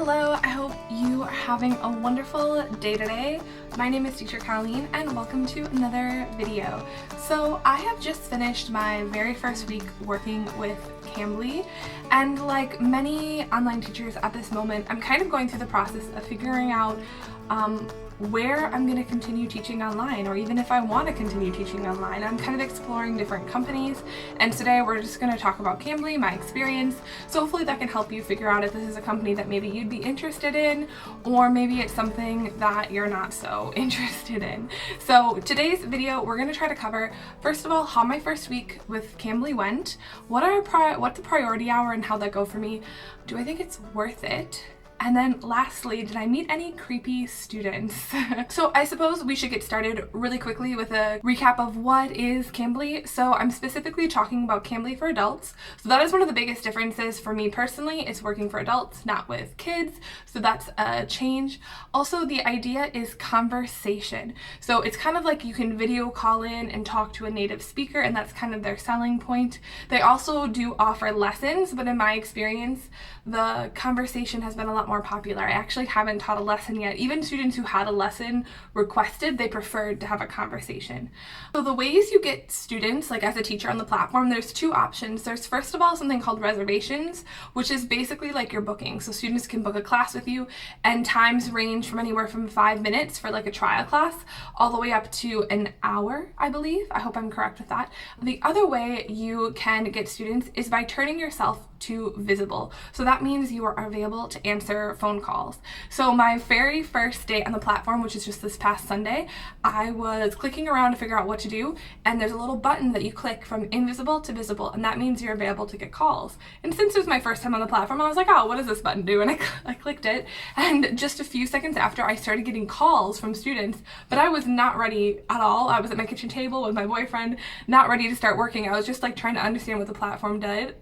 Hello, I hope you are having a wonderful day today. My name is teacher Colleen and welcome to another video. So I have just finished my very first week working with Cambly, and like many online teachers at this moment, I'm kind of going through the process of figuring out where I'm going to continue teaching online, or even if I want to continue teaching online. I'm kind of exploring different companies, and today we're just going to talk about Cambly, my experience, so hopefully that can help you figure out if this is a company that maybe you'd be interested in, or maybe it's something that you're not so interested in. So today's video, we're going to try to cover, first of all, how my first week with Cambly went, what's the priority hour and how'd that go for me, do I think it's worth it? And then lastly, did I meet any creepy students? So I suppose we should get started really quickly with a recap of what is Cambly. So I'm specifically talking about Cambly for adults. So that is one of the biggest differences for me personally. It's working for adults, not with kids. So that's a change. Also, the idea is conversation. So it's kind of like you can video call in and talk to a native speaker, and that's kind of their selling point. They also do offer lessons, but in my experience, the conversation has been a lot more popular. I actually haven't taught a lesson yet. Even students who had a lesson requested, they preferred to have a conversation. So the ways you get students, like as a teacher on the platform, there's two options. There's first of all something called reservations, which is basically like your booking. So students can book a class with you, and times range from anywhere from 5 minutes for like a trial class all the way up to an hour, I believe. I hope I'm correct with that. The other way you can get students is by turning yourself to visible. So that means you are available to answer phone calls. So my very first day on the platform, which is just this past Sunday, I was clicking around to figure out what to do, and there's a little button that you click from invisible to visible, and that means you're available to get calls. And since it was my first time on the platform, I was like, oh, what does this button do? And I clicked it, and just a few seconds after, I started getting calls from students, but I was not ready at all. I was at my kitchen table with my boyfriend, not ready to start working. I was just like trying to understand what the platform did,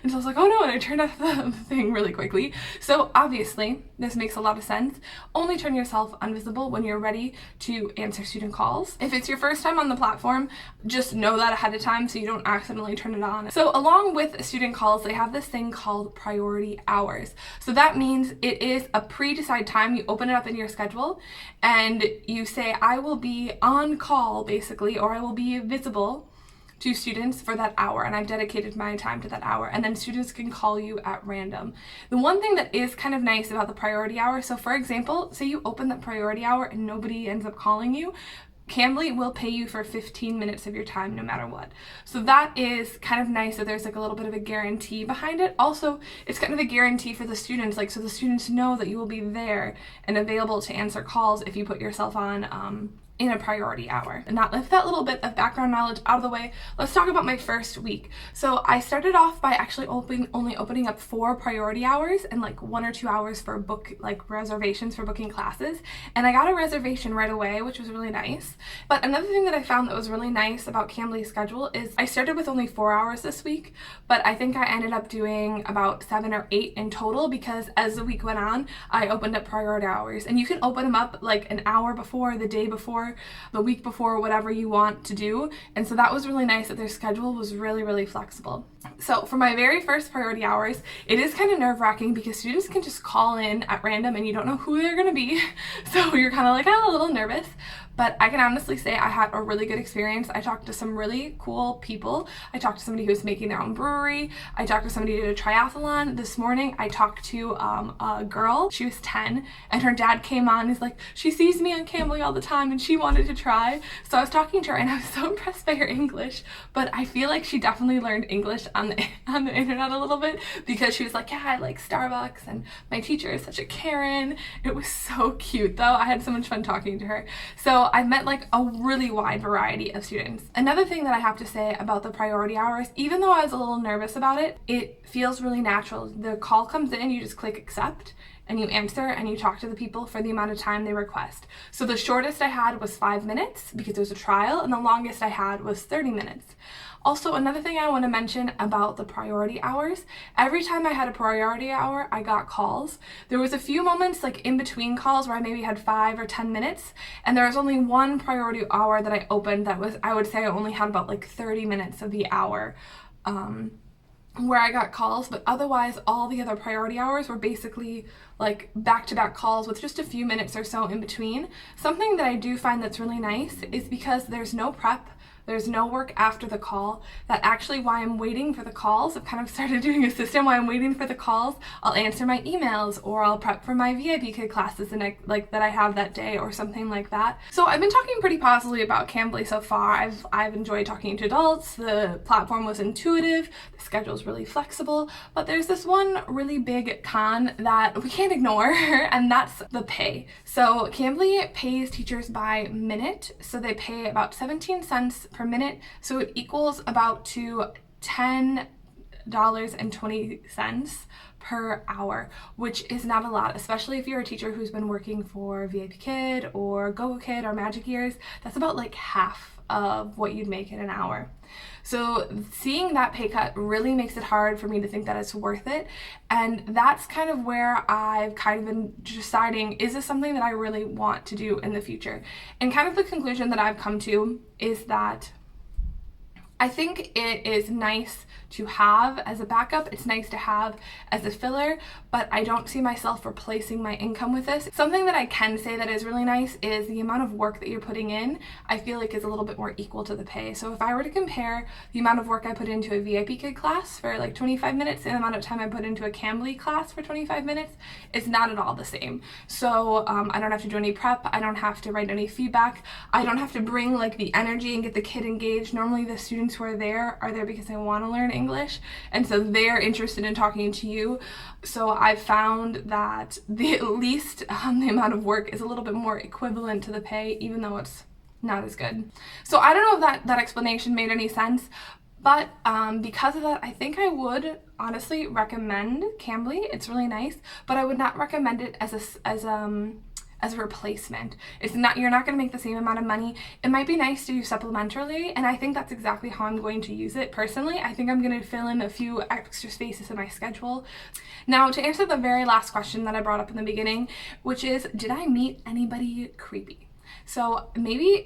and so I was like, oh no, and I turned off the thing really quickly. So obviously, this makes a lot of sense. Only turn yourself invisible when you're ready to answer student calls. If it's your first time on the platform, just know that ahead of time so you don't accidentally turn it on. So along with student calls, they have this thing called priority hours. So that means it is a pre-decided time. You open it up in your schedule and you say, I will be on call basically, or I will be visible to students for that hour, and I've dedicated my time to that hour, and then students can call you at random. The one thing that is kind of nice about the priority hour, so for example, say you open that priority hour and nobody ends up calling you, Cambly will pay you for 15 minutes of your time no matter what. So that is kind of nice that there's like a little bit of a guarantee behind it. Also, it's kind of a guarantee for the students, like so the students know that you will be there and available to answer calls if you put yourself on in a priority hour. And with that little bit of background knowledge out of the way, let's talk about my first week. So I started off by actually only opening up 4 priority hours and like 1 or 2 hours for reservations for booking classes. And I got a reservation right away, which was really nice. But another thing that I found that was really nice about Cambly's schedule is I started with only 4 hours this week, but I think I ended up doing about 7 or 8 in total, because as the week went on, I opened up priority hours, and you can open them up like an hour before, the day before, the week before, whatever you want to do. And so that was really nice that their schedule was really flexible. So for my very first priority hours, it is kind of nerve-wracking because students can just call in at random and you don't know who they're going to be. So you're kind of like, a little nervous. But I can honestly say I had a really good experience. I talked to some really cool people. I talked to somebody who was making their own brewery. I talked to somebody who did a triathlon. This morning I talked to a girl. She was 10 and her dad came on. He's like, she sees me on Cambly all the time and she wanted to try. So I was talking to her and I was so impressed by her English, but I feel like she definitely learned English on the internet a little bit, because she was like, yeah, I like Starbucks and my teacher is such a Karen. It was so cute though. I had so much fun talking to her. So I've met like a really wide variety of students. Another thing that I have to say about the priority hours, even though I was a little nervous about it, it feels really natural. The call comes in, you just click accept, and you answer and you talk to the people for the amount of time they request. So the shortest I had was 5 minutes because it was a trial, and the longest I had was 30 minutes. Also, another thing I want to mention about the priority hours, every time I had a priority hour, I got calls. There was a few moments like in between calls where I maybe had 5 or 10 minutes, and there was only one priority hour that I opened that was, I would say I only had about like 30 minutes of the hour where I got calls, but otherwise all the other priority hours were basically like back-to-back calls with just a few minutes or so in between. Something that I do find that's really nice is because there's no prep, there's no work after the call, that actually while I'm waiting for the calls, I've kind of started doing a system while I'm waiting for the calls, I'll answer my emails or I'll prep for my VIP kid classes that I have that day or something like that. So I've been talking pretty positively about Cambly so far. I've enjoyed talking to adults, the platform was intuitive, the schedule's really flexible, but there's this one really big con that we can't ignore, and that's the pay. So Cambly pays teachers by minute, so they pay about 17 cents per minute, so it equals about to $10.20 per hour, which is not a lot, especially if you're a teacher who's been working for VIP Kid or Go-Go Kid or Magic Years. That's about like half of what you'd make in an hour. So seeing that pay cut really makes it hard for me to think that it's worth it, and that's kind of where I've kind of been deciding, is this something that I really want to do in the future? And kind of the conclusion that I've come to is that I think it is nice to have as a backup, it's nice to have as a filler, but I don't see myself replacing my income with this. Something that I can say that is really nice is the amount of work that you're putting in, I feel like is a little bit more equal to the pay. So if I were to compare the amount of work I put into a VIP Kid class for like 25 minutes and the amount of time I put into a Cambly class for 25 minutes, it's not at all the same. So I don't have to do any prep, I don't have to write any feedback, I don't have to bring like the energy and get the kid engaged. Normally the students who are there because they want to learn English, and so they're interested in talking to you. So I've found that at least the amount of work is a little bit more equivalent to the pay, even though it's not as good. So I don't know if that explanation made any sense, but because of that, I think I would honestly recommend Cambly. It's really nice, but I would not recommend it as a replacement. It's not, you're not going to make the same amount of money. It might be nice to do supplementarily, and I think that's exactly how I'm going to use it personally. I think I'm going to fill in a few extra spaces in my schedule. Now, to answer the very last question that I brought up in the beginning, which is, did I meet anybody creepy? So maybe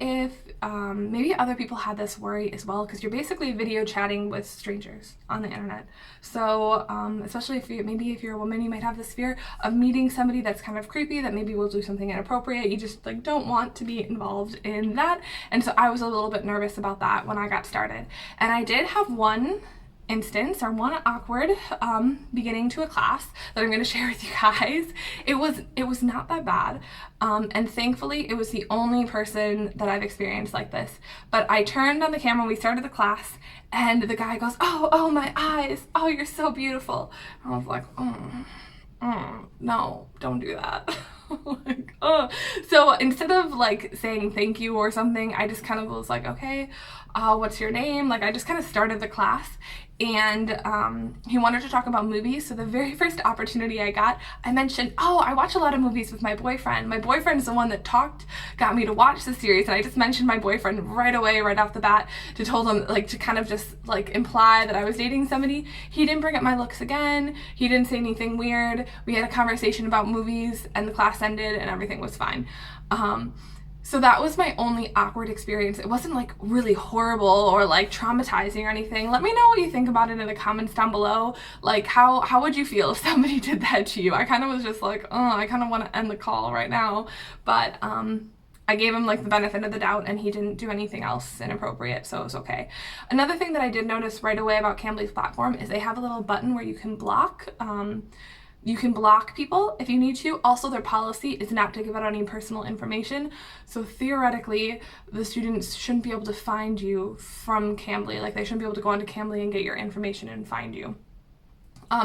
maybe other people had this worry as well, because you're basically video chatting with strangers on the internet. So especially if you're a woman, you might have this fear of meeting somebody that's kind of creepy, that maybe will do something inappropriate. You just like don't want to be involved in that. And so I was a little bit nervous about that when I got started. And I did have one instance or one awkward beginning to a class that I'm going to share with you guys. It was not that bad, and thankfully it was the only person that I've experienced like this. But I turned on the camera, we started the class, and the guy goes, oh my eyes, oh you're so beautiful. And I was like, no, don't do that. Like, oh. So instead of like saying thank you or something, I just kind of was like, okay, what's your name? Like I just kind of started the class, and he wanted to talk about movies. So the very first opportunity I got, I mentioned, I watch a lot of movies with my boyfriend. My boyfriend is the one that got me to watch the series, and I just mentioned my boyfriend right away, right off the bat, to kind of just like imply that I was dating somebody. He didn't bring up my looks again. He didn't say anything weird. We had a conversation about movies, and the class ended, and everything was fine. So that was my only awkward experience. It wasn't like really horrible or like traumatizing or anything. Let me know what you think about it in the comments down below. Like how would you feel if somebody did that to you? I kind of was just like, I kind of want to end the call right now. But I gave him like the benefit of the doubt, and he didn't do anything else inappropriate, so it was okay. Another thing that I did notice right away about Cambly's platform is they have a little button where you can block. You can block people if you need to. Also, their policy is not to give out any personal information. So theoretically, the students shouldn't be able to find you from Cambly. Like they shouldn't be able to go onto Cambly and get your information and find you.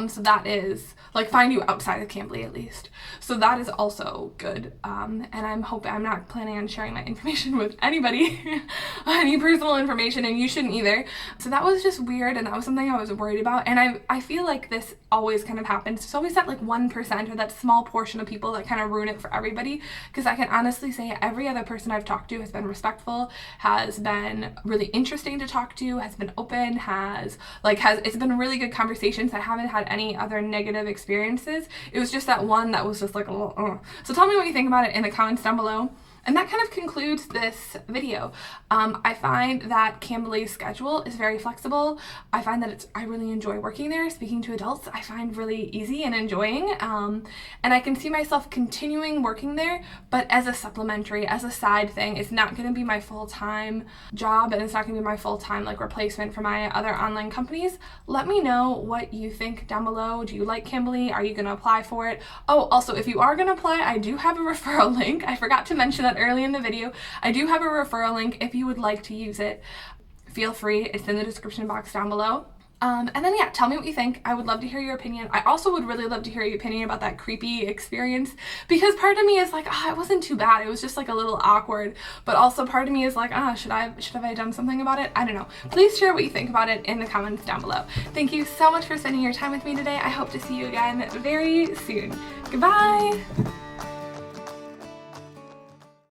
So that is, like, find you outside of Cambly at least. So that is also good. And I'm not planning on sharing my information with anybody, any personal information, and you shouldn't either. So that was just weird, and that was something I was worried about. And I feel like this always kind of happens. There's always that like 1% or that small portion of people that kind of ruin it for everybody. Because I can honestly say every other person I've talked to has been respectful, has been really interesting to talk to, has been open, it's been really good conversations. I haven't had any other negative experiences. It was just that one that was just like a little, So tell me what you think about it in the comments down below. And that kind of concludes this video. I find that Cambly's schedule is very flexible. I find that I really enjoy working there. Speaking to adults, I find really easy and enjoying. And I can see myself continuing working there, but as a supplementary, as a side thing. It's not going to be my full-time job, and it's not going to be my full-time like replacement for my other online companies. Let me know what you think down below. Do you like Cambly? Are you going to apply for it? Oh, also, if you are going to apply, I do have a referral link. I forgot to mention that early in the video. I do have a referral link if you would like to use it. Feel free. It's in the description box down below. And then yeah, tell me what you think. I would love to hear your opinion. I also would really love to hear your opinion about that creepy experience, because part of me is like, it wasn't too bad. It was just like a little awkward. But also part of me is like, should I done something about it? I don't know. Please share what you think about it in the comments down below. Thank you so much for spending your time with me today. I hope to see you again very soon. Goodbye.